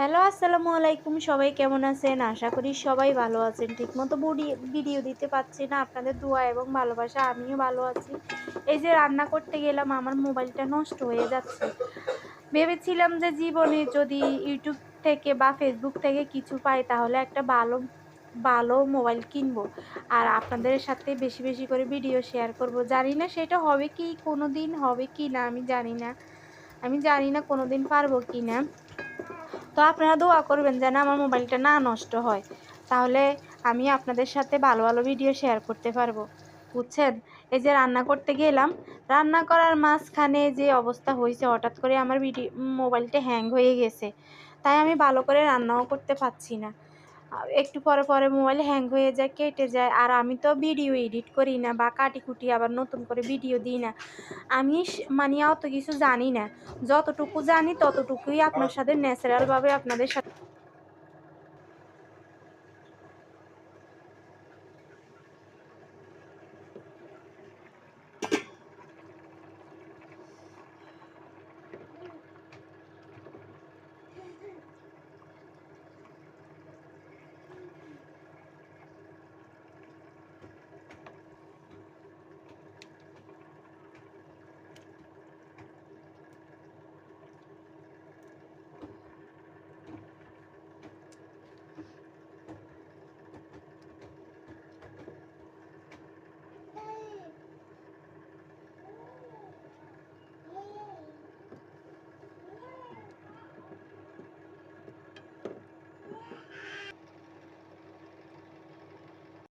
Hello, আসসালামু আলাইকুম। সবাই কেমন আছেন? আশা করি সবাই ভালো আছেন। ঠিকমতো ভিডিও দিতে পারছি না। আপনাদের দোয়া এবং ভালোবাসা আমিও ভালো আছি। এই যে রান্না করতে গেলাম, আমার মোবাইলটা নষ্ট হয়ে যাচ্ছে। ভেবেছিলাম যে জীবনে যদি ইউটিউব থেকে বা ফেসবুক থেকে কিছু পাই তাহলে একটা ভালো ভালো মোবাইল কিনবো। আর আপনাদের সাথে বেশি, বেশি করে ভিডিও শেয়ার করব। জানি না সেটা হবে কি, কোনোদিন হবে কিনা আমি জানি না। আমি জানি না কোনোদিন পারবো কিনা। তো আপনারা দোয়া করবেন যেন আমার মোবাইলটা না নষ্ট হয়। তাহলে আমি আপনাদের সাথে ভালো, ভালো ভিডিও শেয়ার করতে পারবো। বুঝছেন? এই যে রান্না করতে গেলাম, রান্না করার মাঝখানে যে অবস্থা হইছে হঠাৎ করে আমার মোবাইলটা হ্যাং হয়ে গেছে। তাই আমি ভালো করে রান্নাও করতে পারছি না। একটু পরে, পরে মোবাইল হ্যাং হয়ে যায়, কেটে যায়। আর আমি তো ভিডিও এডিট করি না বা কাটি-কুটি আবার নতুন করে ভিডিও দিই না। আমি মানে অত কিছু জানি না। যতটুকু জানি ততটুকুই আপনার সাথে ন্যাচারাল ভাবে আপনাদের সাথে